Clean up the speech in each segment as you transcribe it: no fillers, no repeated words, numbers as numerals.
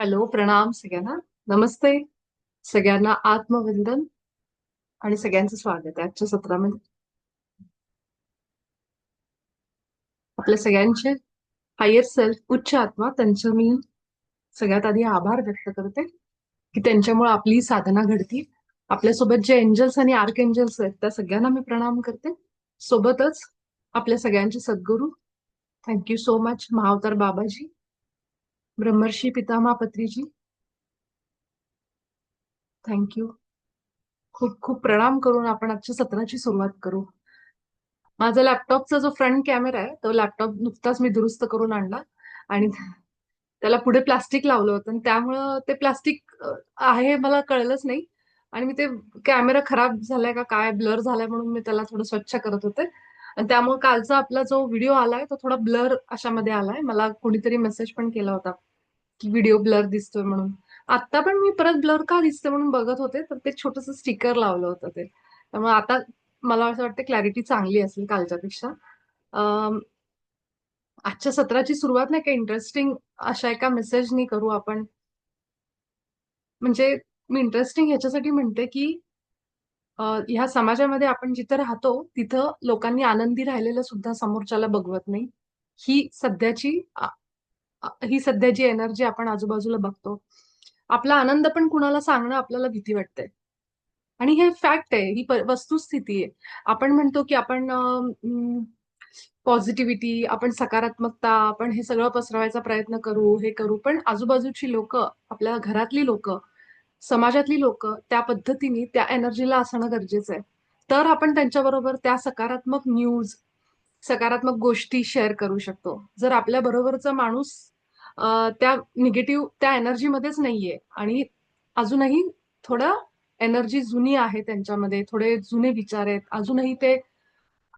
Hello, प्रणाम सगळ्यांना. नमस्ते सगळ्यांना, आत्मवंदन आणि सगळ्यांचं स्वागत आहे आजच्या सत्रामध्ये. आपल्या सगळ्यांचे हायर सेल्फ, उच्च आत्मा, त्यांचं मी सगळ्यात आधी आभार व्यक्त करते की त्यांच्यामुळे आपली साधना घडती. आपल्यासोबत जे एंजल्स आणि आर्क एंजल्स आहेत त्या सगळ्यांना मी प्रणाम करते. सोबतच आपल्या सगळ्यांचे सद्गुरू, थँक्यू सो मच महाअवतार बाबाजी, ब्रह्मर्षी पितामह पत्रीजी, थँक्यू. खूप खूप प्रणाम करून आपण आजच्या सत्राची सुरुवात करू. माझा लॅपटॉपचा जो फ्रंट कॅमेरा आहे तो लॅपटॉप नुकताच मी दुरुस्त करून आणला आणि त्याला पुढे प्लास्टिक लावलं होतं आणि त्यामुळं ते प्लास्टिक आहे हे मला कळलंच नाही. आणि मी ते कॅमेरा खराब झालाय का काय, ब्लर झालाय, म्हणून मी त्याला थोडं स्वच्छ करत होते. आणि त्यामुळे कालचा आपला जो व्हिडिओ आलाय तो थोडा ब्लर अशामध्ये आलाय. मला कोणीतरी मेसेज पण केला होता की व्हिडिओ ब्लर दिसतोय म्हणून. आता पण मी परत ब्लर का दिसते म्हणून बघत होते, तर ते छोटस स्टिकर लावलं होतं ते. त्यामुळे आता मला असं वाटतं क्लॅरिटी चांगली असेल कालच्या पेक्षा. अं, आजच्या सत्राची सुरुवात नाही का इंटरेस्टिंग अशा एका मेसेजनी करू आपण. म्हणजे मी इंटरेस्टिंग ह्याच्यासाठी म्हणते की ह्या समाजामध्ये आपण जिथं राहतो तिथं लोकांनी आनंदी राहिलेलं सुद्धा समोरच्याला बघवत नाही. ही सध्याची ही सध्याची एनर्जी आपण आजूबाजूला बघतो. आपला आनंद पण कुणाला सांगणं आपल्याला भीती वाटते. आणि हे फॅक्ट आहे, ही वस्तुस्थिती आहे. आपण म्हणतो की आपण पॉझिटिव्हिटी, आपण सकारात्मकता, आपण हे सगळं पसरवायचा प्रयत्न करू, हे करू, पण आजूबाजूची लोक, आपल्या घरातली लोक, समाजातली लोक त्या पद्धतीने त्या एनर्जीला असणं गरजेचं आहे. तर आपण त्यांच्याबरोबर त्या सकारात्मक न्यूज, सकारात्मक गोष्टी शेअर करू शकतो. जर आपल्या बरोबरचा माणूस त्या निगेटिव्ह त्या एनर्जीमध्येच नाहीये आणि अजूनही थोडं एनर्जी जुनी आहे त्यांच्यामध्ये, थोडे जुने विचार आहेत, अजूनही ते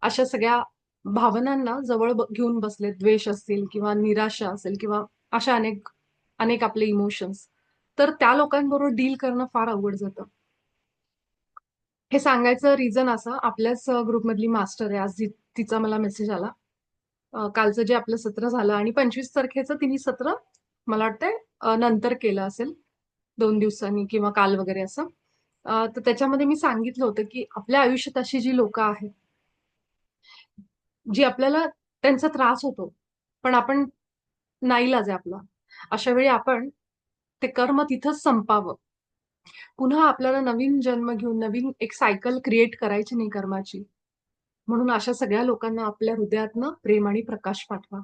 अशा सगळ्या भावनांना जवळ घेऊन बसले, द्वेष असतील किंवा निराशा असेल किंवा अशा अनेक अनेक आपले इमोशन्स, तर त्या लोकांबरोबर डील करणं फार अवघड जातं. हे सांगायचं रिझन असं, आपल्याच ग्रुपमधली मास्टर आहे आज, तिचा मला मेसेज आला. कालचं जे आपलं सत्र झालं आणि 25 तारखेचं तिने सत्र मला वाटतंय नंतर केलं असेल, 2 दिवसांनी किंवा काल वगैरे असं. तर त्याच्यामध्ये मी सांगितलं होतं की आपल्या आयुष्यात अशी जी लोक आहेत जी आपल्याला, त्यांचा त्रास होतो, पण आपण नाईलाज आहे आपला, अशा वेळी आपण ते कर्म तिथंच संपावं. पुन्हा आपल्याला नवीन जन्म घेऊन नवीन एक सायकल क्रिएट करायची नाही कर्माची. म्हणून अशा सगळ्या लोकांना आपल्या हृदयातनं प्रेम आणि प्रकाश पाठवा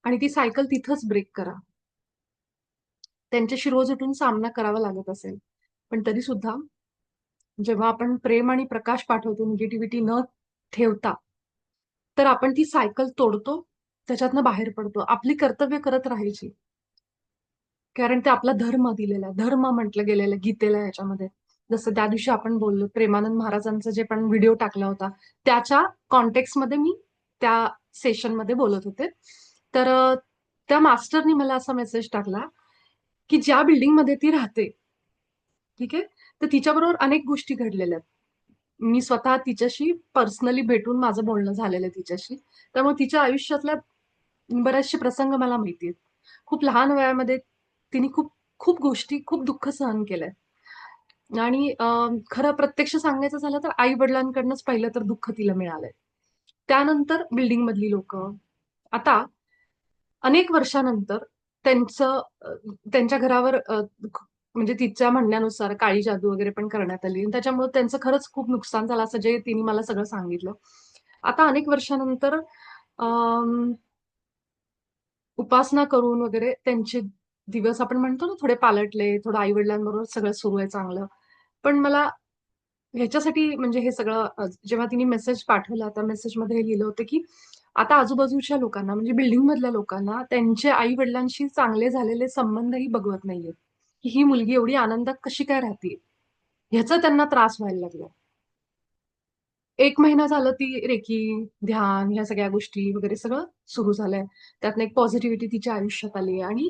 आणि ती सायकल तिथंच ब्रेक करा. त्यांच्याशी रोज उठून सामना करावा लागत असेल, पण तरी सुद्धा जेव्हा आपण प्रेम आणि प्रकाश पाठवतो, निगेटिव्हिटी न ठेवता, तर आपण ती सायकल तोडतो, त्याच्यातनं बाहेर पडतो. आपली कर्तव्य करत राहायची, कारण ते आपला धर्म दिलेला आहे, धर्म म्हटलं गेलेलं आहे गीतेला. ह्याच्यामध्ये जसं त्या दिवशी आपण बोललो, प्रेमानंद महाराजांचा जे पण व्हिडिओ टाकला होता त्याच्या कॉन्टेक्स्ट मध्ये मी त्या सेशन मध्ये बोलत होते. तर त्या मास्टरनी मला असा मेसेज टाकला की ज्या बिल्डिंग मध्ये ती राहते, ठीक आहे, तर तिच्याबरोबर अनेक गोष्टी घडलेल्या आहेत. मी स्वतः तिच्याशी पर्सनली भेटून माझं बोलणं झालेलं आहे तिच्याशी. त्यामुळे तिच्या आयुष्यातल्या बरेचसे प्रसंग मला माहिती आहेत. खूप लहान वयामध्ये तिने खूप खूप गोष्टी, खूप दुःख सहन केलंय. आणि खरं प्रत्यक्ष सांगायचं झालं तर आई वडिलांकडनंच पहिलं तर दुःख तिला मिळालंय. त्यानंतर बिल्डिंग मधली लोक. आता अनेक वर्षानंतर त्यांचं त्यांच्या घरावर म्हणजे तिच्या म्हणण्यानुसार काळी जादू वगैरे पण करण्यात आली आणि त्याच्यामुळे त्यांचं खरंच खूप नुकसान झालं, असं जे तिने मला सगळं सांगितलं. आता अनेक वर्षानंतर अं, उपासना करून वगैरे त्यांचे दिवस आपण म्हणतो ना थोडे पालटले, थोडं आई वडिलांबरोबर सगळं सुरू आहे चांगलं. पण मला ह्याच्यासाठी म्हणजे हे सगळं जेव्हा तिने मेसेज पाठवला त्या मेसेजमध्ये हे लिहिलं होतं की आता आजूबाजूच्या लोकांना, म्हणजे बिल्डिंग मधल्या लोकांना त्यांचे आई वडिलांशी चांगले झालेले संबंधही बघवत नाहीयेत, की ही मुलगी एवढी आनंदात कशी काय राहते, ह्याचा त्यांना त्रास व्हायला लागला. 1 महिना झालं ती रेकी, ध्यान, ह्या सगळ्या गोष्टी वगैरे सगळं सुरू झालंय. त्यातनं एक पॉझिटिव्हिटी तिच्या आयुष्यात आली आणि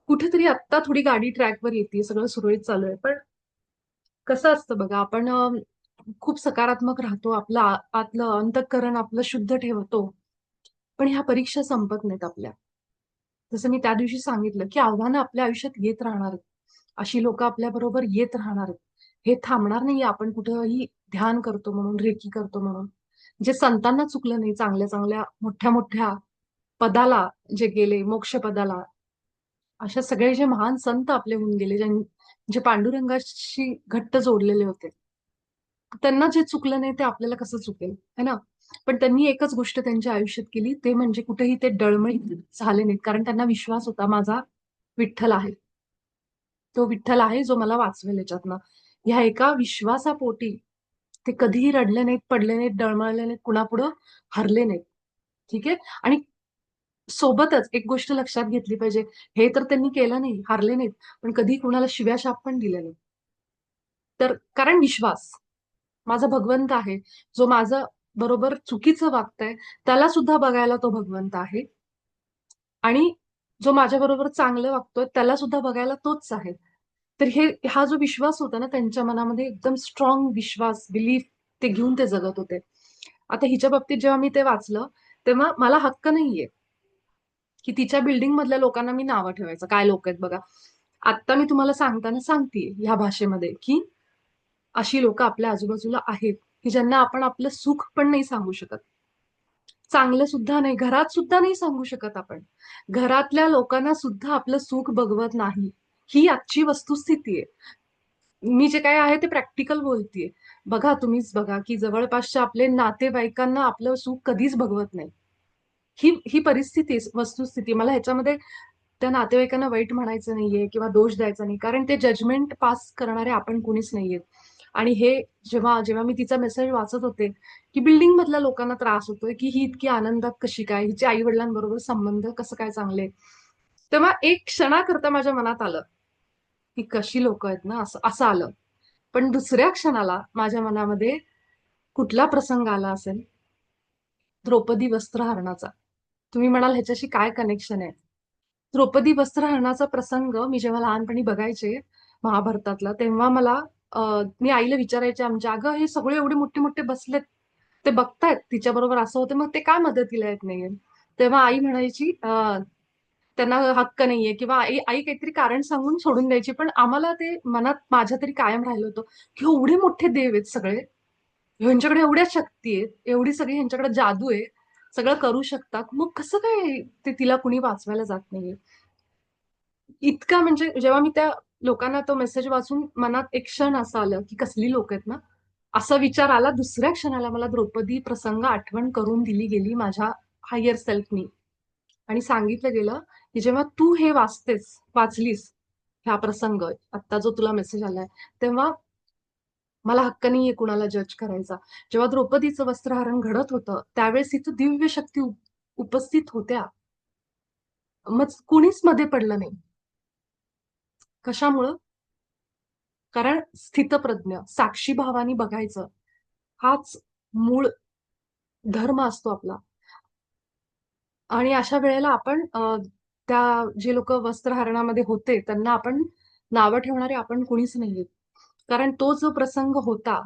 कुठेतरी आत्ता थोडी गाडी ट्रॅकवर येते, सगळं सुरळीत चालू आहे. पण कसं असतं बघा, आपण खूप सकारात्मक राहतो, आपलं आतलं अंतःकरण आपलं शुद्ध ठेवतो, पण ह्या परीक्षा संपत नाहीत आपल्या. जसं मी त्या दिवशी सांगितलं, की आव्हानं आपल्या आयुष्यात येत राहणार आहेत. अशी लोकं आपल्याबरोबर येत राहणार आहेत. हे थांबणार नाहीये आपण कुठेही ध्यान करतो म्हणून, रेकी करतो म्हणून. जे संतांना चुकलं नाही, चांगल्या-चांगल्या, मोठ्या-मोठ्या पदाला जे गेले, मोक्षपदाला, अशा सगळे जे महान संत आपले होऊन गेले, जे पांडुरंगाशी घट्ट जोडलेले होते. त्यांना जे चुकलं नाही ते आपल्याला कसं चुकेल, है ना? पण त्यांनी एकच गोष्ट त्यांच्या आयुष्यात केली, ते म्हणजे कुठेही ते डळमळीत झाले नाहीत. कारण त्यांना विश्वास होता, माझा विठ्ठल आहे. तो विठ्ठल आहे, जो मला वाचवेल याच्यातनं. ह्या एका विश्वासापोटी ते कधीही रडले नाहीत, पडले नाहीत, डळमळले नाहीत, कुणापुढं हरले नाहीत. ठीक आहे? आणि सोबतच एक गोष्ट लक्षात घेतली पाहिजे, हे तर त्यांनी केलं नाही, हारले नाहीत, पण कधी कुणाला शिव्या-शाप पण दिले नाहीत. तर कारण विश्वास. माझा भगवंत आहे, जो माझं बरोबर चुकीचं वागतंय, त्याला सुद्धा बघायला तो भगवंत आहे आणि जो माझ्याबरोबर चांगलं वागतोय, त्याला सुद्धा बघायला तोच आहे. तर हा जो विश्वास होता ना त्यांच्या मनामध्ये एकदम स्ट्राँग विश्वास, बिलीफ ते घेऊन ते जगत होते. आता हिच्या बाबतीत जेव्हा मी ते वाचलं, तेव्हा मला हक्क नाहीये, की तिच्या बिल्डिंगमधल्या लोकांना मी नावं ठेवायचं. काय लोक आहेत बघा. आत्ता मी तुम्हाला सांगताना सांगतेय ह्या भाषेमध्ये, की अशी लोकं आपल्या आजूबाजूला आहेत, की ज्यांना आपण आपलं सुख पण नाही सांगू शकत. चांगलं सुद्धा नाही, घरात सुद्धा नाही सांगू शकत आपण. घरातल्या लोकांना सुद्धा आपलं सुख बघवत नाही. ही आजची वस्तुस्थिती आहे. मी जे काही आहे ते प्रॅक्टिकल बोलतीये. बघा तुम्हीच बघा, की जवळपासच्या आपले नातेवाईकांना आपलं सुख कधीच बघवत नाही. ही ही परिस्थिती आहे, वस्तुस्थिती आहे. मला ह्याच्यामध्ये त्या नातेवाईकांना वाईट म्हणायचं नाहीये किंवा दोष द्यायचा नाही. कारण ते जजमेंट पास करणारे आपण कोणीच नाहीयेत. आणि हे जेव्हा जेव्हा मी तिचा मेसेज वाचत होते, की बिल्डिंगमधल्या लोकांना त्रास होतोय, की ही इतकी आनंदात कशी काय? हिचे आई-वडिलांबरोबर संबंध कसं काय चांगले? तेव्हा एक क्षणाकरता माझ्या मनात आलं, की कशी लोकं आहेत ना, असं असं आलं. पण दुसऱ्या क्षणाला माझ्या मनामध्ये कुठला प्रसंग आला असेल, द्रौपदी वस्त्रहरणाचा. तुम्ही म्हणाल ह्याच्याशी काय कनेक्शन आहे? द्रौपदी वस्त्रहरणाचा प्रसंग मी जेव्हा लहानपणी बघायचे महाभारतातला, तेव्हा मला मी आईला विचारायचे आमच्या, "अगं, हे सगळे एवढे मोठे-मोठे बसलेत, ते बघतायत तिच्याबरोबर असं होतं, मग ते का मदतीला येत नाहीये?" तेव्हा आई म्हणायची, "त्यांना हक्क नाहीये" किंवा आई आई काहीतरी कारण सांगून सोडून द्यायची. पण आम्हाला ते मनात माझ्या तरी कायम राहिलं होतं, की एवढे मोठे देव आहेत सगळे, ह्यांच्याकडे एवढ्या शक्ती आहेत, एवढी सगळी ह्यांच्याकडे जादू आहे, सगळं करू शकतात. मग कसं काय ते तिला कुणी वाचवायला जात नाहीये? इतका म्हणजे जेव्हा मी त्या लोकांना तो मेसेज वाचून मनात एक क्षण असं आलं, की कसली लोकं आहेत ना? असा विचार आला. दुसऱ्या क्षणाला मला द्रौपदी प्रसंग आठवण करून दिली गेली माझ्या हायर सेल्फनी आणि सांगितलं गेलं, की जेव्हा तू हे वाचलीस हा प्रसंग, आत्ता जो तुला मेसेज आलाय, तेव्हा मला हक्क नाहीये कुणाला जज करायचा. जेव्हा द्रौपदीचं वस्त्रहरण घडत होतं, त्यावेळेस तिथं दिव्य शक्ती उपस्थित होत्या. मग कुणीच मध्ये पडलं नाही. कशामुळं? कारण स्थितप्रज्ञ, साक्षीभावाने बघायचं, हाच मूळ धर्म असतो आपला. आणि अशा वेळेला आपण त्या जे लोकं वस्त्रहरणामध्ये होते, त्यांना आपण नावं ठेवणारे आपण कुणीच नाहीये. कारण तो जो प्रसंग होता,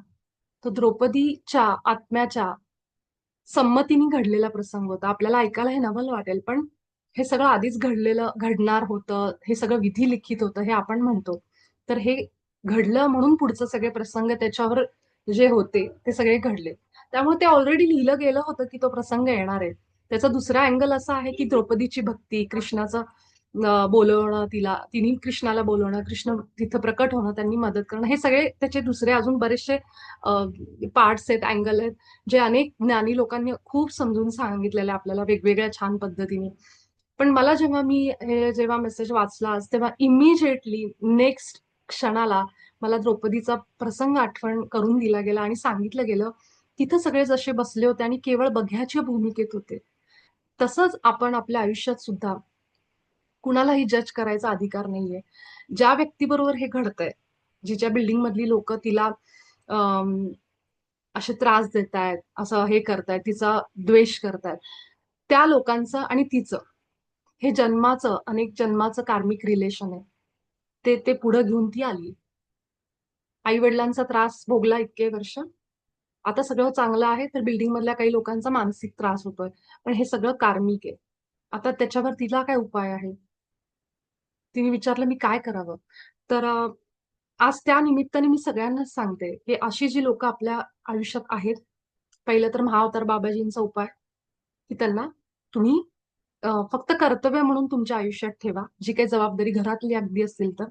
तो द्रौपदीच्या आत्म्याच्या संमतीने घडलेला प्रसंग होता. आपल्याला ऐकायला हे नवल वाटेल, पण हे सगळं आधीच घडणार होतं. हे सगळं विधी लिखित होतं, हे आपण म्हणतो. तर हे घडलं म्हणून पुढचे सगळे प्रसंग त्याच्यावर जे होते, ते सगळे घडले. त्यामुळे ते ऑलरेडी लिहिलं गेलं होतं, की तो प्रसंग येणार आहे. त्याचा दुसरा अँगल असा आहे, की द्रौपदीची भक्ती, कृष्णाचं बोलवणं तिला, तिने कृष्णाला बोलवणं, कृष्ण तिथं प्रकट होणं, त्यांनी मदत करणं, हे सगळे त्याचे दुसरे अजून बरेचसे पार्ट्स आहेत, अँगल आहेत. जे अनेक ज्ञानी लोकांनी खूप समजून सांगितलेलं आहे आपल्याला वेगवेगळ्या छान पद्धतीने. पण मला जेव्हा मेसेज वाचला आज, तेव्हा इमिजिएटली नेक्स्ट क्षणाला मला द्रौपदीचा प्रसंग आठवण करून दिला गेला आणि सांगितलं गेलं, तिथं सगळे जसे बसले होते आणि केवळ बघ्याच्या भूमिकेत होते. तसंच आपण आपल्या आयुष्यात सुद्धा कुणालाही जज करायचा अधिकार नाहीये. ज्या व्यक्तीबरोबर हे घडतंय, जिच्या बिल्डिंगमधली लोकं तिला अं, असे त्रास देतायत, असं हे करतायत, तिचा द्वेष करतायत. त्या लोकांचं आणि तिचं हे अनेक जन्माचं कार्मिक रिलेशन आहे. ते पुढे घेऊन ती आली. आई-वडिलांचा त्रास भोगला इतके वर्ष. आता सगळं चांगलं आहे, तर बिल्डिंगमधल्या काही लोकांचा मानसिक त्रास होतोय. पण हे सगळं कार्मिक आहे. आता त्याच्यावर तिला काय उपाय आहे? तिने विचारलं मी काय करावं? तर आज त्या निमित्ताने मी सगळ्यांनाच सांगते, की अशी जी लोकं आपल्या आयुष्यात आहेत, पहिलं तर महाअवतार बाबाजींचा उपाय, की त्यांना तुम्ही फक्त कर्तव्य म्हणून तुमच्या आयुष्यात ठेवा. जी काही जबाबदारी घरातली अगदी असतील तर.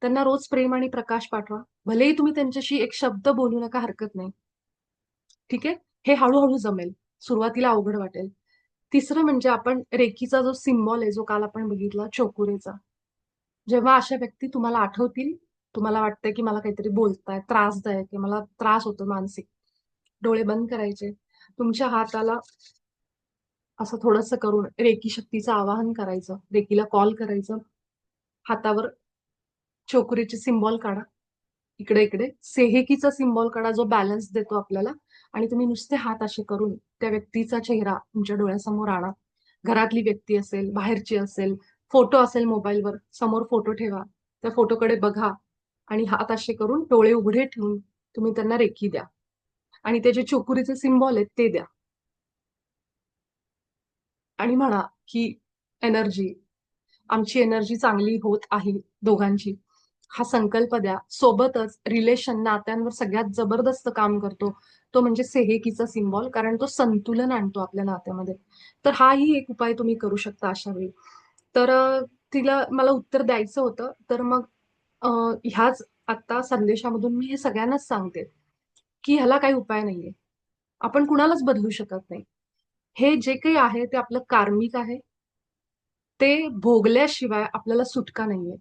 त्यांना रोज प्रेम आणि प्रकाश पाठवा. भलेही तुम्ही त्यांच्याशी एक शब्द बोलू नका, हरकत नाही. ठीक आहे? हे हळू जमेल. सुरुवातीला अवघड वाटेल. तिसरं म्हणजे आपण रेकीचा जो सिम्बॉल आहे, जो काल आपण बघितला चोकुरेचा. जेव्हा अशा व्यक्ती तुम्हाला आठवतील, तुम्हाला वाटतंय की मला काहीतरी बोलतायत, त्रासदायक आहे, मला त्रास होतो मानसिक. डोळे बंद करायचे. तुमच्या हाताला असं थोडंसं करून रेकी शक्तीचं आवाहन करायचं. रेकीला कॉल करायचं. हातावर चोकुरीचे सिम्बॉल काढा. इकडे-इकडे. सेहेकीचा सिम्बॉल काढा जो बॅलन्स देतो आपल्याला आणि तुम्ही नुसते हात असे करून त्या व्यक्तीचा चेहरा तुमच्या डोळ्यासमोर आणा. घरातली व्यक्ती असेल, बाहेरची असेल, फोटो असेल मोबाईलवर, समोर फोटो ठेवा. त्या फोटोकडे बघा आणि हात असे करून डोळे उघडे ठेवून तुम्ही त्यांना रेकी द्या आणि ते जे चोकुरीचे सिम्बॉल आहेत ते द्या आणि म्हणा की एनर्जी आमची एनर्जी चांगली होत आहे दोघांची. हा संकल्प द्या. सोबतच रिलेशन नात्यांवर सगळ्यात जबरदस्त काम करतो. तो म्हणजे सेहेकीचा सिम्बॉल कारण तो संतुलन आणतो आपल्या नात्यामध्ये. तर हाही एक उपाय तुम्ही करू शकता अशा वेळी. तर तिला मला उत्तर द्यायचं होतं. तर मग अ, ह्याच आता संदेशामधून मी हे सगळ्यांनाच सांगते, की ह्याला काही उपाय नाहीये. आपण कुणालाच बदलू शकत नाही. हे जे काही आहे ते आपलं कार्मिक आहे. ते भोगल्याशिवाय आपल्याला सुटका नाहीये.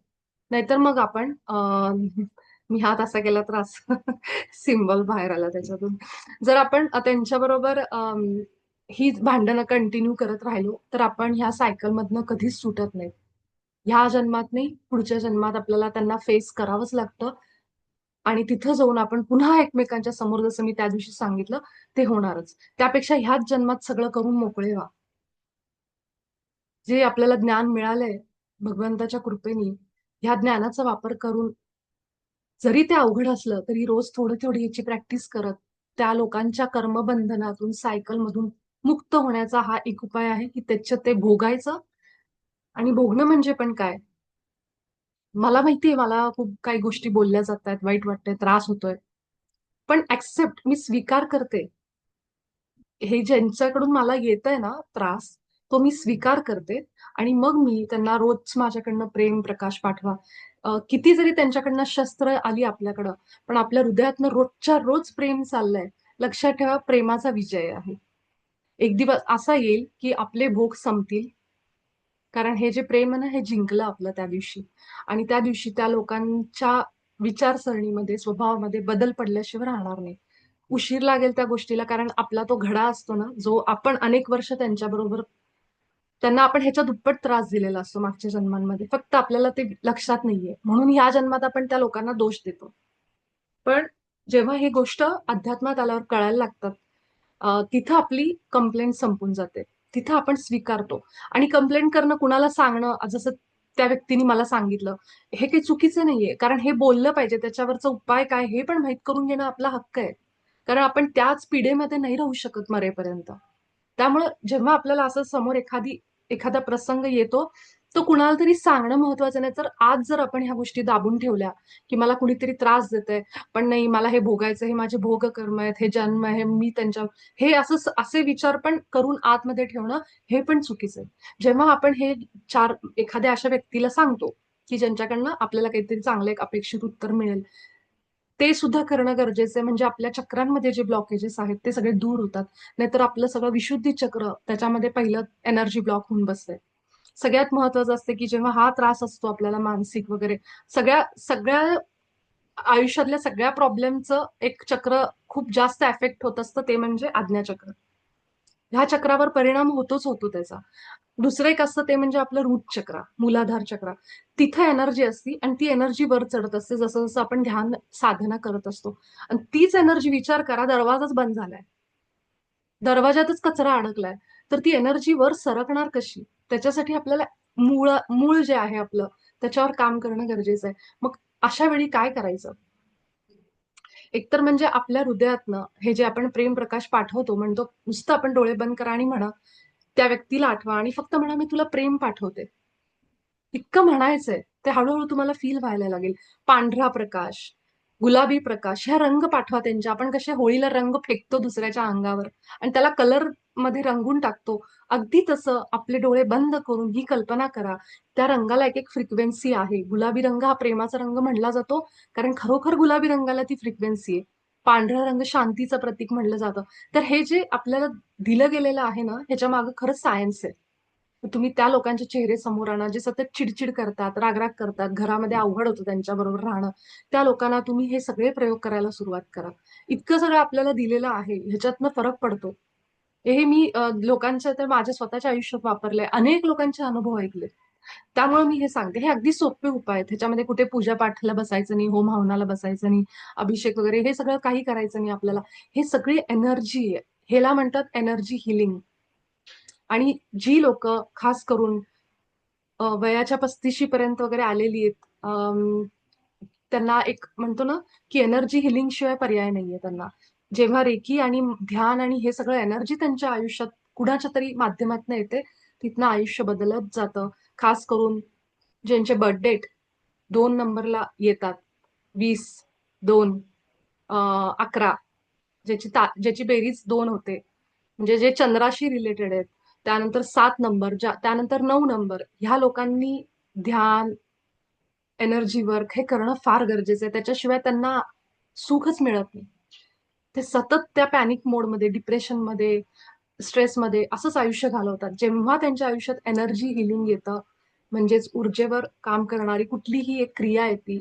नाहीतर मग आपण मी हात असा केला तर असं सिम्बॉल बाहेर आला त्याच्यातून. जर आपण त्यांच्याबरोबर ही भांडणं कंटिन्यू करत राहिलो, तर आपण ह्या सायकलमधनं कधीच सुटत नाही. ह्या जन्मात नाही, पुढच्या जन्मात आपल्याला त्यांना फेस करावंच लागतं आणि तिथं जाऊन आपण पुन्हा एकमेकांच्या समोर जसं मी त्या दिवशी सांगितलं, ते होणारच. त्यापेक्षा ह्याच जन्मात सगळं करून मोकळे व्हा. जे आपल्याला ज्ञान मिळालंय भगवंताच्या कृपेने, ह्या ज्ञानाचा वापर करून जरी ते अवघड असलं, तरी रोज थोडी-थोडी याची प्रॅक्टिस करत, त्या लोकांच्या कर्मबंधनातून, सायकलमधून मुक्त होण्याचा हा एक उपाय आहे, की त्याच्यात ते भोगायचं आणि भोगणं म्हणजे पण काय? मला माहितीये मला खूप काही गोष्टी बोलल्या जातायत, वाईट वाटतंय, त्रास होतोय. पण ॲक्सेप्ट मी स्वीकार करते. हे ज्यांच्याकडून मला येतंय ना त्रास, तो मी स्वीकार करते आणि मग मी त्यांना रोज माझ्याकडनं प्रेम, प्रकाश पाठवा. किती जरी त्यांच्याकडनं शस्त्र आली आपल्याकडं, पण आपल्या हृदयातनं रोजच्या रोज प्रेम चाललंय. लक्षात ठेवा प्रेमाचा विजय आहे. एक दिवस असा येईल, की आपले भोग संपतील. कारण हे जे प्रेम आहे ना, हे जिंकलं आपलं त्या दिवशी आणि त्या दिवशी त्या लोकांच्या विचारसरणीमध्ये, स्वभावामध्ये बदल पडल्याशिवाय राहणार नाही. उशीर लागेल त्या गोष्टीला कारण आपला तो घडा असतो ना, जो आपण अनेक वर्ष त्यांच्याबरोबर त्यांना आपण ह्याच्या दुप्पट त्रास दिलेला असतो मागच्या जन्मांमध्ये. फक्त आपल्याला ते लक्षात नाहीये. म्हणून ह्या जन्मात आपण त्या लोकांना दोष देतो. पण जेव्हा ही गोष्ट अध्यात्मात आल्यावर कळायला लागतात, तिथं आपली कंप्लेंट संपून जाते. तिथं आपण स्वीकारतो आणि कंप्लेंट करणं कुणाला सांगणं जसं त्या व्यक्तीने मला सांगितलं, हे काही चुकीचं नाहीये. कारण हे बोललं पाहिजे. त्याच्यावरचा उपाय काय हे पण माहीत करून घेणं आपला हक्क आहे. कारण आपण त्याच पिढेमध्ये नाही राहू शकत मरेपर्यंत. त्यामुळं जेव्हा आपल्याला असं समोर एखादा प्रसंग येतो, तो कुणाला तरी सांगणं महत्वाचं नाही. तर आज जर आपण ह्या गोष्टी दाबून ठेवल्या, की मला कुणीतरी त्रास देतंय, पण नाही मला हे भोगायचं, हे माझे भोगकर्म आहेत, हे जन्म आहे, मी त्यांच्या हे असं असे विचार पण करून आतमध्ये ठेवणं, हे पण चुकीचं आहे. जेव्हा आपण हे 4 एखाद्या अशा व्यक्तीला सांगतो, की ज्यांच्याकडनं आपल्याला काहीतरी चांगलं एक अपेक्षित उत्तर मिळेल. ते सुद्धा करणं गरजेचं आहे. म्हणजे आपल्या चक्रांमध्ये जे ब्लॉकेजेस आहेत, ते सगळे दूर होतात. नाहीतर आपलं सगळं विशुद्धी चक्र त्याच्यामध्ये पहिलं एनर्जी ब्लॉक होऊन बसतंय. सगळ्यात महत्वाचं असतं, की जेव्हा हा त्रास असतो आपल्याला मानसिक वगैरे, सगळ्या सगळ्या आयुष्यातल्या सगळ्या प्रॉब्लेमचं एक चक्र खूप जास्त अफेक्ट होत असतं, ते म्हणजे आज्ञाचक्र. ह्या चक्रावर परिणाम होतोच होतो त्याचा. दुसरं एक असतं ते म्हणजे आपलं रूट चक्र, मूलाधार चक्र. तिथं एनर्जी असती आणि ती एनर्जी वर चढत असते जसं-जसं आपण ध्यान साधना करत असतो. आणि तीच एनर्जी विचार करा दरवाजाच बंद झालाय. दरवाजातच कचरा अडकलाय. तर ती एनर्जी वर सरकणार कशी? त्याच्यासाठी आपल्याला मूळ जे आहे आपलं, त्याच्यावर काम करणं गरजेचं आहे. मग अशा वेळी काय करायचं? एकतर म्हणजे आपल्या हृदयातनं हे जे आपण प्रेम प्रकाश पाठवतो, म्हणतो नुसतं आपण डोळे बंद करा आणि म्हणा, त्या व्यक्तीला आठवा आणि फक्त म्हणा मी तुला प्रेम पाठवते. इतकं म्हणायचंय ते हळूहळू तुम्हाला फील व्हायला लागेल. पांढरा प्रकाश, गुलाबी प्रकाश ह्या रंग पाठवा त्यांच्या. आपण कसे होळीला रंग फेकतो दुसऱ्याच्या अंगावर आणि त्याला कलर मध्ये रंगून टाकतो. अगदी तसं आपले डोळे बंद करून ही कल्पना करा. त्या रंगाला एक एक फ्रिक्वेन्सी आहे. गुलाबी रंग हा प्रेमाचा रंग म्हणला जातो, कारण खरोखर गुलाबी रंगाला ती फ्रिक्वेन्सी आहे. पांढरा रंग शांतीचं प्रतीक म्हणलं जातं. तर हे जे आपल्याला दिलं गेलेलं आहे ना, ह्याच्या मागे खरंच सायन्स आहे. तुम्ही त्या लोकांचे चेहरे समोर आणा जे सतत चिडचिड करतात, रागराग करतात, घरामध्ये अवघड होतं त्यांच्याबरोबर राहणं. त्या लोकांना तुम्ही हे सगळे प्रयोग करायला सुरुवात करा. इतकं सगळं आपल्याला दिलेलं आहे, ह्याच्यातनं फरक पडतो. हे मी लोकांच्या तर माझ्या स्वतःच्या आयुष्यात वापरलंय. अनेक लोकांचे अनुभव ऐकले. त्यामुळे मी हे सांगते. हे अगदी सोपे उपाय आहेत. ह्याच्यामध्ये कुठे पूजा पाठाला बसायचं नाही, होम हवनाला बसायचं नाही, अभिषेक वगैरे हे सगळं काही करायचं नाही आपल्याला. हे सगळी एनर्जी आहे. ह्याला म्हणतात एनर्जी हिलिंग. आणि जी लोक खास करून वयाच्या 35शी पर्यंत वगैरे आलेली आहेत, त्यांना एक म्हणतो ना की एनर्जी हिलिंग शिवाय पर्याय नाहीये त्यांना. जेव्हा रेकी आणि ध्यान आणि हे सगळं एनर्जी त्यांच्या आयुष्यात कुणाच्या तरी माध्यमातून येते, तिथनं आयुष्य बदलत जातं. खास करून ज्यांचे बर्थडे 2 नंबरला येतात, 20, 2, 11, ज्याची बेरीज 2 होते, म्हणजे जे चंद्राशी रिलेटेड आहेत. त्यानंतर 7 नंबर, त्यानंतर 9 नंबर, ह्या लोकांनी ध्यान, एनर्जी वर्क हे करणं फार गरजेचं आहे. त्याच्याशिवाय त्यांना सुखच मिळत नाही. ते सतत त्या पॅनिक मोडमध्ये, डिप्रेशनमध्ये, स्ट्रेसमध्ये असंच आयुष्य घालवतात. जेव्हा त्यांच्या आयुष्यात एनर्जी हिलिंग येतं, म्हणजेच ऊर्जेवर काम करणारी कुठलीही एक क्रिया येते,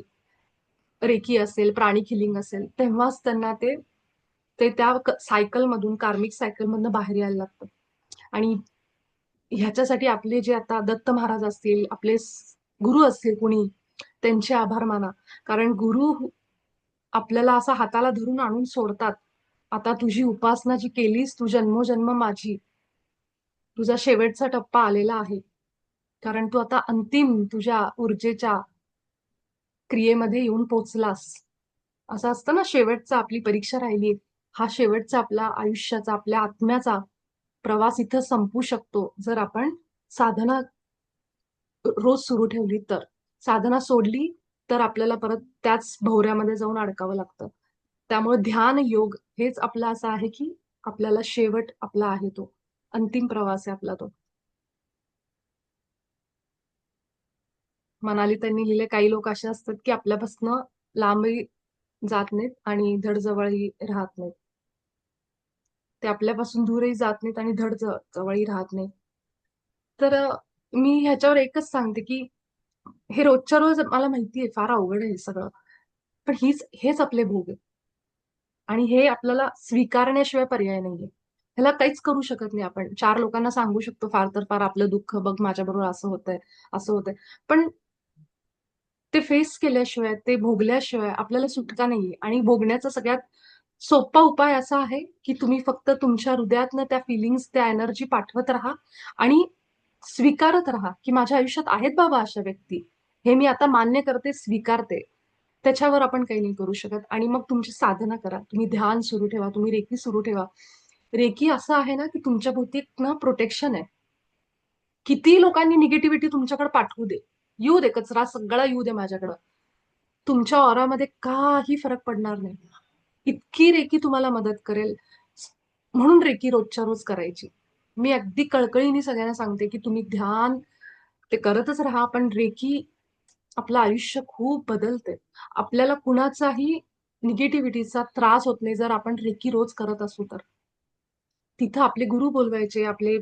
रेकी असेल, प्राणिक हिलिंग असेल, तेव्हाच त्यांना ते ते त्या सायकलमधून, कार्मिक सायकलमधनं बाहेर यायला लागतं. आणि ह्याच्यासाठी आपले जे आता दत्त महाराज असतील, आपले गुरु असतील कुणी, त्यांचे आभार माना. कारण गुरु आपल्याला असा हाताला धरून आणून सोडतात. आता तुझी उपासना जी केलीस, तू जन्मोजन्म माझी, तुझा शेवटचा टप्पा आलेला आहे. कारण तू आता अंतिम तुझ्या ऊर्जेच्या क्रियेमध्ये येऊन पोचलास. असं असतं ना, शेवटचा आपली परीक्षा राहिली. हा शेवटचा आपला आयुष्याचा, आपल्या आत्म्याचा प्रवास इथं संपू शकतो, जर आपण साधना रोज सुरू ठेवली तर. साधना सोडली तर आपल्याला परत त्याच भोवऱ्यामध्ये जाऊन अडकावं लागतं. त्यामुळे ध्यान योग हेच आपलं असं आहे की आपल्याला शेवट आपला आहे तो. अंतिम प्रवास आहे आपला तो. मनाली त्यांनी लिहिले, काही लोक असे असतात की आपल्यापासनं लांबही जात नाहीत आणि धड जवळही राहत नाहीत. ते आपल्यापासून दूरही जात नाहीत आणि धड जवळही राहत नाहीत. तर मी ह्याच्यावर एकच सांगते की हे रोजच्या रोज मला माहितीये फार अवघड आहे हे सगळं. पण हेच आपले भोग आहेत. आणि हे आपल्याला स्वीकारण्याशिवाय पर्याय नाहीये. ह्याला काहीच करू शकत नाही आपण. 4 लोकांना सांगू शकतो फार तर फार आपलं दुःख बघ माझ्याबरोबर असं होतंय, असं होतंय. पण ते फेस केल्याशिवाय, ते भोगल्याशिवाय आपल्याला सुटका नाहीये. आणि भोगण्याचा सगळ्यात सोपा उपाय असा आहे, की तुम्ही फक्त तुमच्या हृदयातनं त्या फीलिंग्स, त्या एनर्जी पाठवत राहा आणि स्वीकारत राहा, की माझ्या आयुष्यात आहेत बाबा अशा व्यक्ती. हे मी आता मान्य करते, स्वीकारते. त्याच्यावर आपण काही नाही करू शकत. आणि मग तुमची साधना करा. तुम्ही ध्यान सुरू ठेवा, तुम्ही रेकी सुरू ठेवा. रेकी असं आहे ना, की तुमच्या भोवती एक ना प्रोटेक्शन आहे. किती लोकांनी निगेटिव्हिटी तुमच्याकडे पाठवू दे, येऊ दे, कचरा सगळा येऊ दे माझ्याकडं, तुमच्या ऑरामध्ये काही फरक पडणार नाही. इतकी रेकी तुम्हाला मदत करेल. म्हणून रेकी रोजच्या रोज करायची. मी अगदी कळकळीने सगळ्यांना सांगते की तुम्ही ध्यान ते करतच राहा, पण रेकी आपलं आयुष्य खूप बदलते. आपल्याला कुणाचाही निगेटिव्हिटीचा त्रास होत नाही जर आपण रेकी रोज करत असू तर. तिथं आपले गुरु बोलवायचे, आपले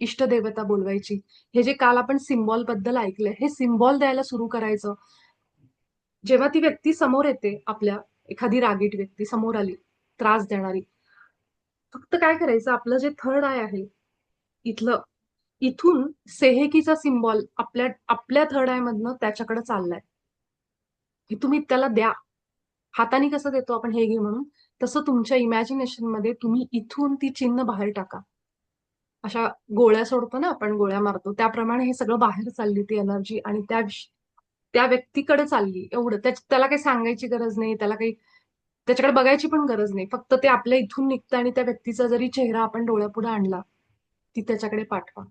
इष्टदेवता बोलवायची. हे जे काल आपण सिम्बॉल बद्दल ऐकलंय, हे सिम्बॉल द्यायला सुरू करायचं. जेव्हा ती व्यक्ती समोर येते आपल्या, एखादी रागीट व्यक्ती समोर आली, त्रास देणारी, फक्त काय करायचं, आपलं जे थर्ड आय आहे इथलं, इथून सेहेकीचा सिम्बॉल आपल्या आपल्या थर्ड आय मधनं त्याच्याकडे चाललाय. हे तुम्ही त्याला द्या. हाताने कसं देतो आपण हे घे म्हणून, तसं तुमच्या इमॅजिनेशन मध्ये तुम्ही इथून ती चिन्ह बाहेर टाका. अशा गोळ्या सोडतो ना आपण, गोळ्या मारतो त्याप्रमाणे हे सगळं बाहेर चालली ती एनर्जी आणि त्या व्यक्तीकडे चालली. एवढं त्याला काही सांगायची गरज नाही, त्याला काही त्याच्याकडे बघायची पण गरज नाही. फक्त ते आपल्या इथून निघतं आणि त्या व्यक्तीचा जरी चेहरा आपण डोळ्यापुढे आणला ती त्याच्याकडे पाठवा.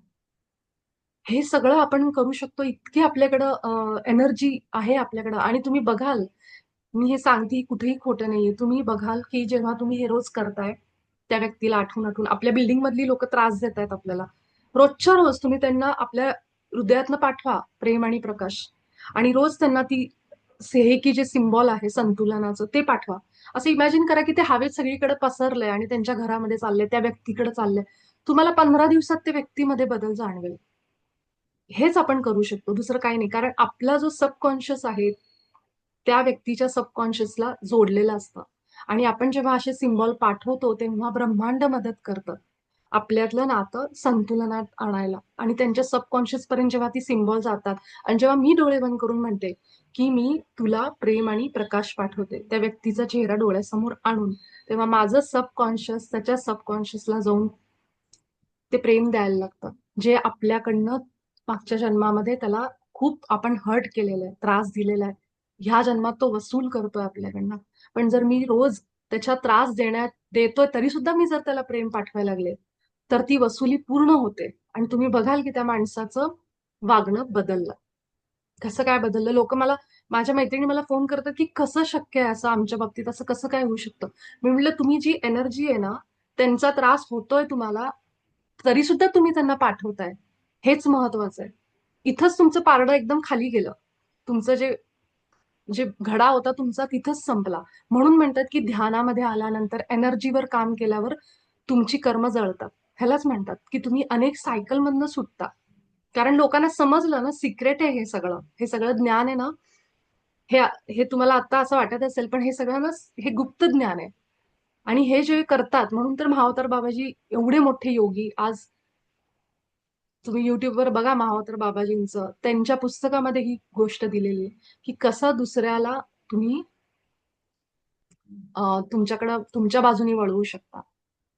हे सगळं आपण करू शकतो. इतकी आपल्याकडं एनर्जी आहे आपल्याकडं. आणि तुम्ही बघाल, मी हे सांगते कुठेही खोटं नाहीये. तुम्ही बघाल की जेव्हा तुम्ही हे रोज करताय, त्या व्यक्तीला आठवून आठवून आपल्या बिल्डिंग मधली लोक त्रास देत आहेत आपल्याला, रोजच्या रोज तुम्ही त्यांना आपल्या हृदयातनं पाठवा प्रेम आणि प्रकाश. आणि रोज त्यांना ती सेहेकी जे सिम्बॉल आहे संतुलनाचं ते पाठवा. असं इमॅजिन करा की ते हवेत सगळीकडे पसरलंय आणि त्यांच्या घरामध्ये चाललंय, त्या व्यक्तीकडे चाललंय. तुम्हाला 15 दिवसात त्या व्यक्तीमध्ये बदल जाणवेल. हेच आपण करू शकतो, दुसरं काही नाही. कारण आपला जो सबकॉन्शियस आहे त्या व्यक्तीच्या सबकॉन्शियसला जोडलेलं असतं. आणि आपण जेव्हा असे सिम्बॉल पाठवतो तेव्हा ब्रह्मांड मदत करतं आपल्यातलं नातं संतुलनात आणायला. आणि त्यांच्या सबकॉन्शियस पर्यंत जेव्हा ती सिम्बॉल जातात आणि जेव्हा मी डोळे बंद करून म्हणते की मी तुला प्रेम आणि प्रकाश पाठवते त्या व्यक्तीचा चेहरा डोळ्यासमोर आणून, तेव्हा माझं सबकॉन्शियस त्याच्या सबकॉन्शियसला जाऊन ते प्रेम द्यायला लागतं, जे आपल्याकडनं मागच्या जन्मामध्ये त्याला खूप आपण हर्ट केलेलं आहे, त्रास दिलेला आहे. ह्या जन्मात तो वसूल करतोय आपल्याकडनं. पण जर मी रोज त्याच्या त्रास देण्यात देतोय तरी सुद्धा मी जर त्याला प्रेम पाठवायला लागले, तर ती वसुली पूर्ण होते. आणि तुम्ही बघाल की त्या माणसाचं वागणं बदललं. कसं काय बदललं? लोक मला, माझ्या मैत्रिणी मला फोन करतात की कसं शक्य आहे असं आमच्या बाबतीत, असं कसं काय होऊ शकतं? मी म्हटलं तुम्ही जी एनर्जी आहे ना, त्यांचा त्रास होतोय तुम्हाला, तरी सुद्धा तुम्ही त्यांना पाठवताय, हेच महत्वाचं आहे. इथंच तुमचं पारडं एकदम खाली गेलं. तुमचं जे जे घडा होता तुमचा तिथंच संपला. म्हणून म्हणतात की ध्यानामध्ये आल्यानंतर एनर्जीवर काम केल्यावर तुमची कर्म जळतात. ह्यालाच म्हणतात की तुम्ही अनेक सायकल मधनं सुटता. कारण लोकांना समजलं ना, सिक्रेट आहे हे सगळं, हे सगळं ज्ञान आहे ना. हे हे तुम्हाला आता असं वाटत असेल, पण हे सगळं ना, हे गुप्त ज्ञान आहे. आणि हे जे करतात म्हणून तर महावतार बाबाजी एवढे मोठे योगी आज. तुम्ही युट्यूबवर बघा महावतार बाबाजींचं, त्यांच्या पुस्तकामध्ये ही गोष्ट दिलेली आहे की कसं दुसऱ्याला तुम्ही तुमच्याकडं तुमच्या बाजूनी वळवू शकता.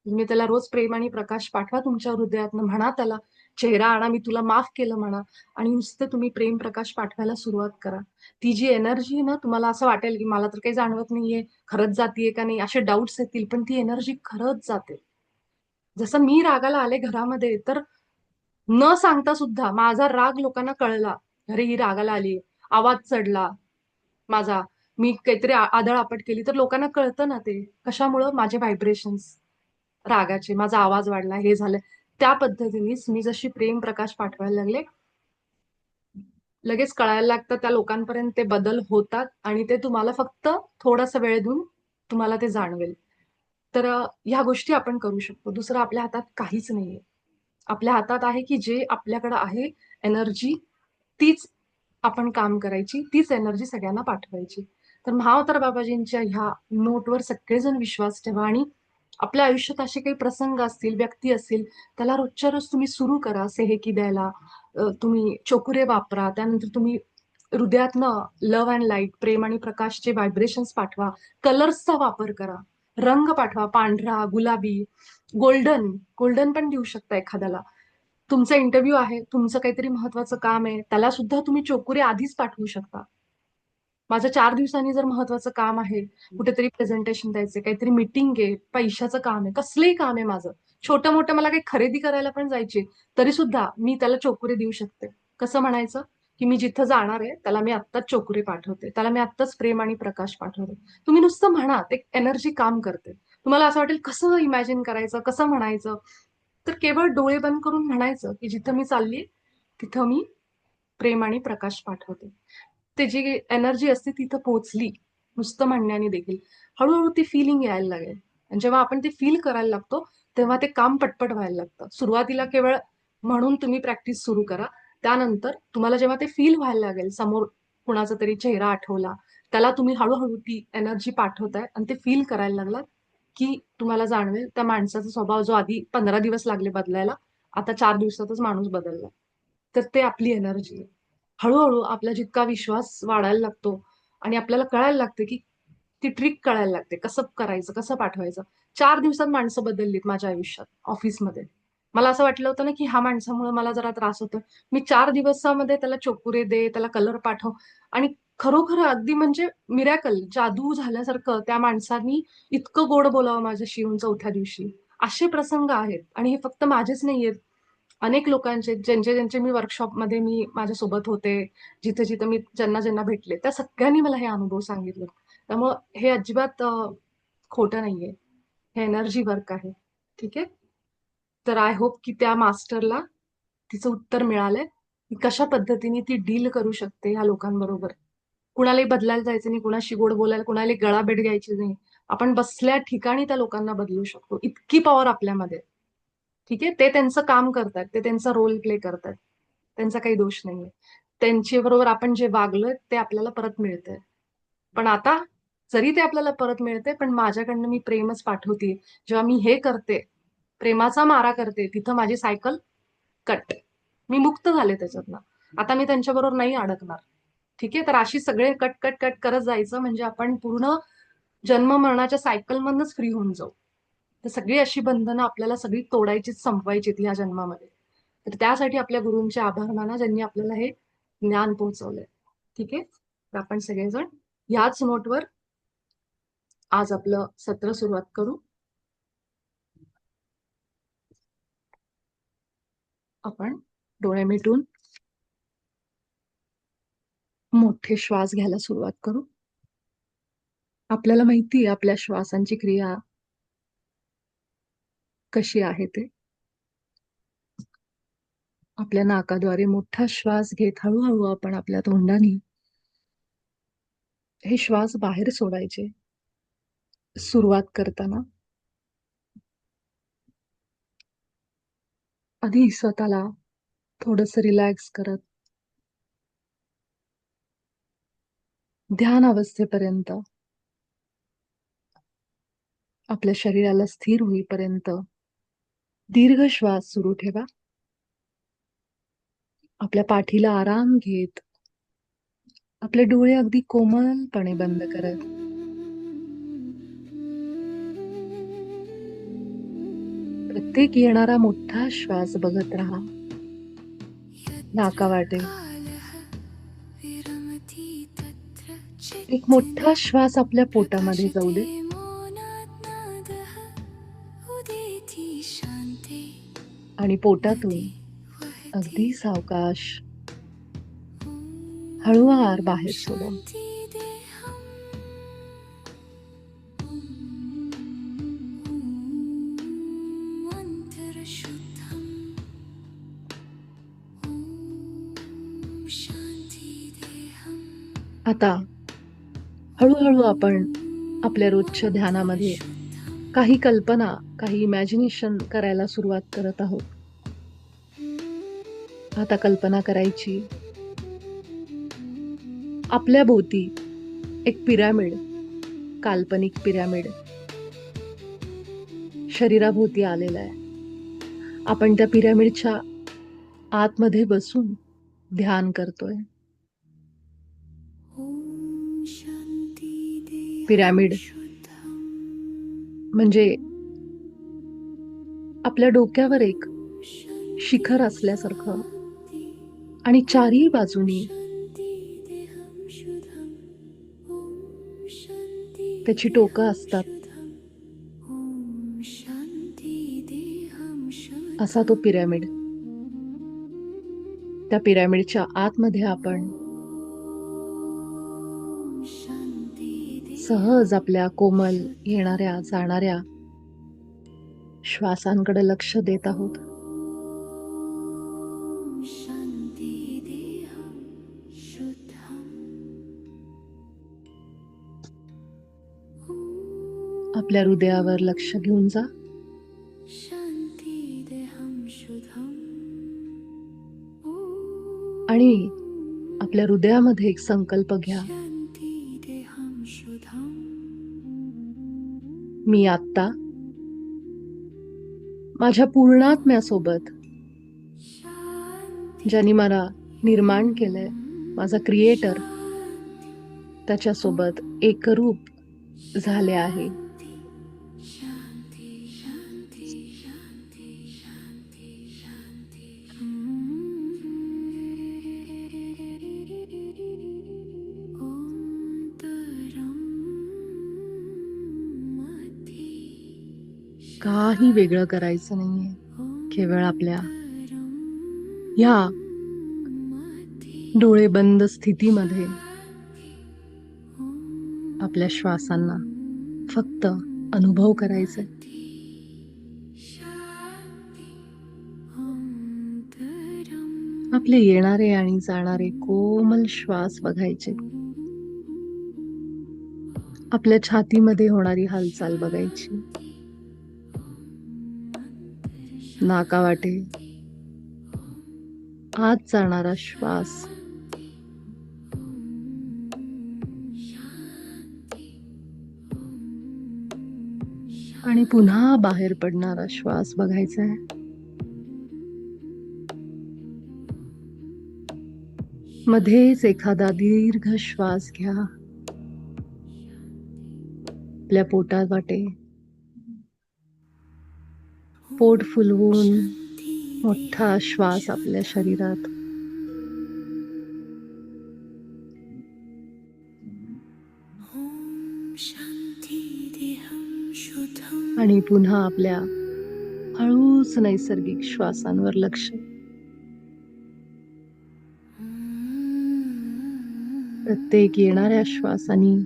तुम्ही त्याला रोज प्रेम आणि प्रकाश पाठवा तुमच्या हृदयातनं, म्हणा त्याला चेहरा आणा, मी तुला माफ केलं म्हणा. आणि नुसतं तुम्ही प्रेम प्रकाश पाठवायला सुरुवात करा. ती जी एनर्जी ना, तुम्हाला असं वाटेल की मला तर काही जाणवत नाहीये, खरंच जातीये का नाही, असे डाऊट्स येतील, पण ती एनर्जी खरंच जाते. जसं मी रागाला आले घरामध्ये, तर न सांगता सुद्धा माझा राग लोकांना कळला. अरे ही रागाला आली, आवाज चढला माझा, मी काहीतरी आदळआपट केली, तर लोकांना कळतं ना ते कशामुळं, माझे व्हायब्रेशन्स रागाचे, माझा आवाज वाढला, हे झालं. त्या पद्धतीनेच मी जशी प्रेम प्रकाश पाठवायला लागले, लगेच कळायला लागतं त्या लोकांपर्यंत ते बदल होतात. आणि ते तुम्हाला फक्त थोडासा वेळ देऊन तुम्हाला ते जाणवेल. तर ह्या गोष्टी आपण करू शकतो. दुसरं आपल्या हातात काहीच नाहीये. आपल्या हातात आहे की जे आपल्याकडे आहे एनर्जी, तीच आपण काम करायची, तीच एनर्जी सगळ्यांना पाठवायची. तर महावतार बाबाजींच्या ह्या नोटवर सगळेजण विश्वास ठेवा. आणि आपल्या आयुष्यात असे काही प्रसंग असतील, व्यक्ती असतील, त्याला रोजच्या रोज तुम्ही सुरू करा सेहेकी द्यायला. तुम्ही चोकुरे वापरा, त्यानंतर तुम्ही हृदयातनं लव्ह अँड लाईट, प्रेम आणि प्रकाशचे व्हायब्रेशन्स पाठवा. कलर्सचा वापर करा, रंग पाठवा, पांढरा, गुलाबी, गोल्डन. गोल्डन पण देऊ शकता एखाद्याला. तुमचा इंटरव्ह्यू आहे, तुमचं काहीतरी महत्वाचं काम आहे, त्याला सुद्धा तुम्ही चोकुरे आधीच पाठवू शकता. माझं 4 दिवसांनी जर महत्वाचं काम आहे, कुठेतरी प्रेझेंटेशन द्यायचे, काहीतरी मीटिंग आहे, पैशाचं काम आहे, कसलंही काम आहे माझं, छोटं मोठं, मला काही खरेदी करायला पण जायची, तरी सुद्धा मी त्याला चोकुरे देऊ शकते. कसं म्हणायचं की मी जिथं जाणार आहे त्याला मी आत्ताच चोकुरे पाठवते, त्याला मी आत्ताच प्रेम आणि प्रकाश पाठवते. तुम्ही नुसतं म्हणा, ते एनर्जी काम करते. तुम्हाला असं वाटेल कसं इमॅजिन करायचं, कसं म्हणायचं, तर केवळ डोळे बंद करून म्हणायचं की जिथं मी चालली तिथं मी प्रेम आणि प्रकाश पाठवते. ते जी एनर्जी असते तिथं पोहोचली नुसतं म्हणण्याने देखील. हळूहळू ती फिलिंग यायला लागेल. आणि जेव्हा आपण ते फील करायला लागतो तेव्हा ते काम पटपट व्हायला लागतं. सुरुवातीला केवळ म्हणून तुम्ही प्रॅक्टिस सुरू करा. त्यानंतर तुम्हाला जेव्हा ते फील व्हायला लागेल, समोर कुणाचा तरी चेहरा आठवला, त्याला तुम्ही हळूहळू ती एनर्जी पाठवताय आणि ते फील करायला लागलात की तुम्हाला जाणवेल त्या माणसाचा स्वभाव जो आधी 15 दिवस लागले बदलायला, आता 4 दिवसातच माणूस बदलला. तर ते आपली एनर्जी आहे. हळूहळू आपला जितका विश्वास वाढायला लागतो आणि आपल्याला कळायला लागतं की ती ट्रिक कळायला लागते, कसं करायचं, कसं पाठवायचं. 4 दिवसात माणसं बदललीत माझ्या आयुष्यात ऑफिसमध्ये. मला असं वाटलं होतं ना की ह्या माणसामुळे मला जरा त्रास होतो, मी 4 दिवसामध्ये त्याला चोकुरे दे, त्याला कलर पाठव. आणि खरोखर अगदी म्हणजे मिरॅकल, जादू झाल्यासारखं त्या माणसानी इतकं गोड बोलावं माझ्याशी येऊन 4थ्या दिवशी. असे प्रसंग आहेत आणि हे फक्त माझेच नाहीयेत. अनेक लोकांचे ज्यांचे ज्यांचे मी वर्कशॉपमध्ये मी माझ्यासोबत होते, जिथे जिथे मी ज्यांना ज्यांना भेटले, त्या सगळ्यांनी मला हे अनुभव सांगितले. त्यामुळं हे अजिबात खोटं नाहीये. हे एनर्जी वर्क आहे. ठीक आहे. तर आय होप की त्या मास्टरला तिचं उत्तर मिळालंय की कशा पद्धतीने ती डील करू शकते ह्या लोकांबरोबर. कुणालाही बदलायला जायचं नाही, कुणाशी गोड बोलायला, कुणाला गळाभेट घ्यायची नाही. आपण बसल्या ठिकाणी त्या लोकांना बदलू शकतो. इतकी पॉवर आपल्यामध्ये. ठीक आहे. ते त्यांचं काम करतात, ते त्यांचा रोल प्ले करतात. त्यांचा काही दोष नाहीये. त्यांच्या बरोबर आपण जे वागलोय ते आपल्याला परत मिळतंय. पण आता जरी ते आपल्याला परत मिळते, पण माझ्याकडनं मी प्रेमच पाठवते. जेव्हा मी हे करते, प्रेमाचा मारा करते, तिथं माझी सायकल कट. मी मुक्त झाले त्याच्यातनं. आता मी त्यांच्याबरोबर नाही अडकणार. ठीक आहे. तर अशी सगळे कट कट कट करत जायचं, म्हणजे आपण पूर्ण जन्म मरणाच्या सायकल मधनच फ्री होऊन जाऊ. तर सगळी अशी बंधनं आपल्याला सगळी तोडायचीच, संपवायचीत ह्या जन्मामध्ये. तर त्यासाठी आपल्या गुरूंचे आभार माना, ज्यांनी आपल्याला हे ज्ञान पोहोचवलंय. ठीक आहे. तर आपण सगळेजण ह्याच नोटवर आज आपलं सत्र सुरुवात करू. आपण डोळे मिटून मोठे श्वास घ्यायला सुरुवात करू. आपल्याला माहिती आहे आपल्या श्वासांची क्रिया कशी आहे ते. आपल्या नाकाद्वारे मोठा श्वास घेत हळूहळू आपण आपल्या तोंडाने हे श्वास बाहेर सोडायचे. सुरुवात करताना आधी स्वतःला थोडंसं रिलॅक्स करत ध्यान अवस्थेपर्यंत, आपल्या शरीराला स्थिर होईपर्यंत दीर्घ श्वास सुरू ठेवा. आपल्या पाठीला आराम घेत आपले डोळे अगदी कोमलपणे बंद करत प्रत्येक येणारा मोठा श्वास बघत राहा. नाकावाटे एक मोठा श्वास आपल्या पोटामध्ये जाऊ दे आणि पोटातून अगदी सावकाश हळूवार बाहेर सोडा. आता हळूहळू आपण आपल्या रोजच्या ध्यानामध्ये काही कल्पना, काही इमॅजिनेशन करायला सुरुवात करत आहोत. आता कल्पना करायची, आपल्या भोवती एक पिरॅमिड, काल्पनिक पिरॅमिड शरीराभोवती आलेला आहे. आपण त्या पिरॅमिडच्या आतमध्ये बसून ध्यान करतोय. पिरॅमिड म्हणजे आपल्या डोक्यावर एक शिखर असल्यासारखं आणि चारही बाजूनी त्याची टोकं असतात. असा तो पिरॅमिड. त्या पिरॅमिडच्या आतमध्ये आपण सहज आपल्या कोमल येणाऱ्या जाणाऱ्या श्वासांकडे लक्ष देत आहोत. आपल्या हृदयावर लक्ष घेऊन जा. आणि आपल्या हृदयामध्ये एक संकल्प घ्या. मी आत्ता माझ्या पूर्णात्म्यासोबत, ज्याने मला निर्माण केलंय, माझा क्रिएटर, त्याच्यासोबत एकरूप झाले आहे. काही वेगळं करायचं नाहीये. केवळ आपल्या ह्या डोळे बंद स्थितीमध्ये आपल्या श्वासांना फक्त अनुभव करायचे. आपले येणारे आणि जाणारे कोमल श्वास बघायचे. आपल्या छातीमध्ये होणारी हालचाल बघायची. नाकावाटे आत जाणारा श्वास आणि पुन्हा बाहेर पडणारा श्वास बघायचा आहे. मध्येच एखादा दीर्घ श्वास घ्या. आपल्या पोटात वाटे पोट फुलवून मोठा श्वास आपल्या शरीरात. आणि पुन्हा आपल्या हळूच नैसर्गिक श्वासांवर लक्ष. प्रत्येक येणाऱ्या श्वासाने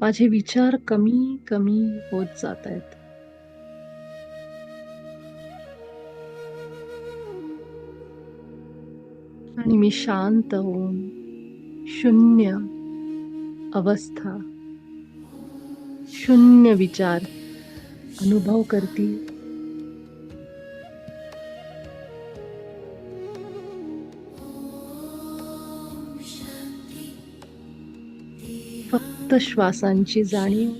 माझे विचार कमी कमी होत जात आहेत. आणि मी शांत होऊन शून्य अवस्था, शून्य विचार अनुभव करते. फक्त श्वासांची जाणीव.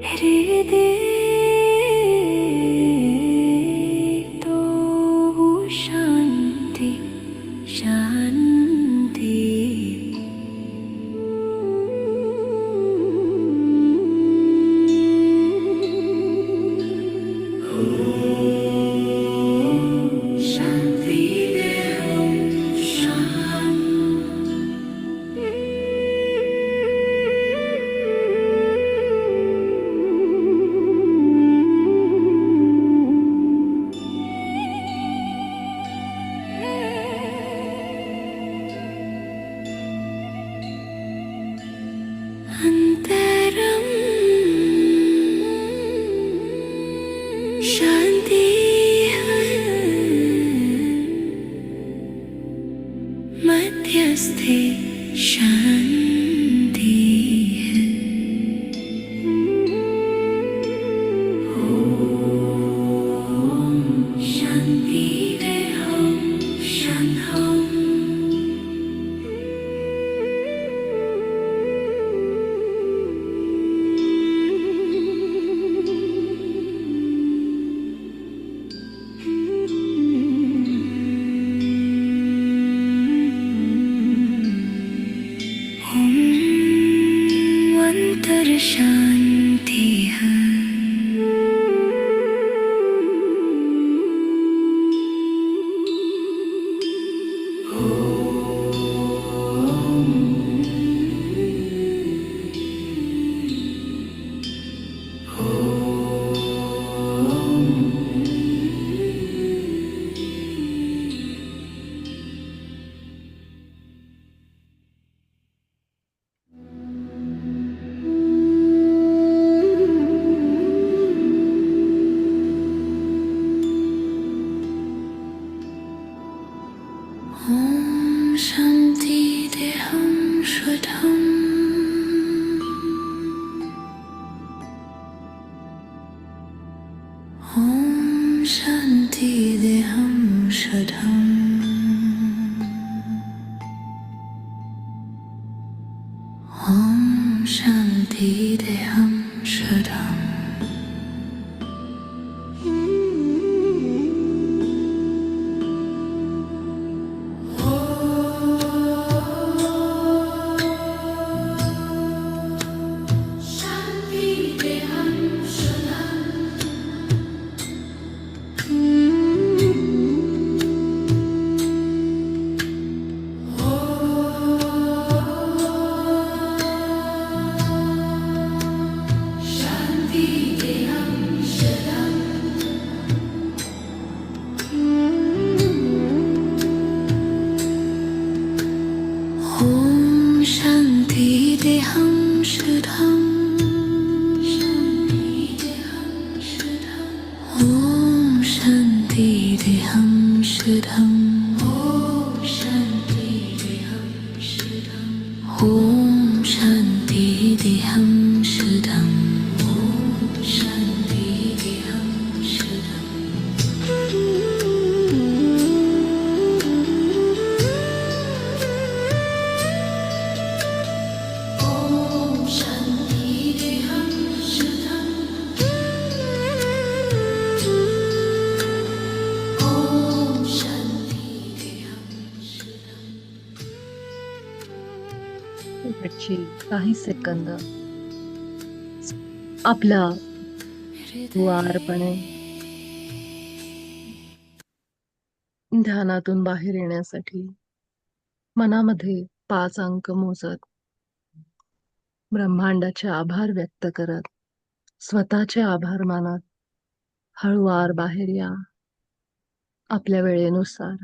हृदय तो शांति शांति। शांति अन्तरं शान्ति मध्यस्थे शान्ति। शान्ति शान्ति। अंतर शांति है। ओम शांति देहं शुद्धम्। ओम शांति देहं शुद्धम्। ओम शांति देहं शुद्धम्। ओम शांति देहं शुद्धम्। ओम शांति देहं शुद्धम्। ओम शांति देहं शुद्धम्। ओम शांति देहं शुद्धम्। ओम शांति देहं शुद्धम्। शेवटची काही सेकंद आपल्या वारपणे ध्यानातून बाहेर येण्यासाठी मनामध्ये 5 अंक मोजत ब्रह्मांडाचे आभार व्यक्त करत स्वतःचे आभार मानत हळूवार बाहेर या आपल्या वेळेनुसार.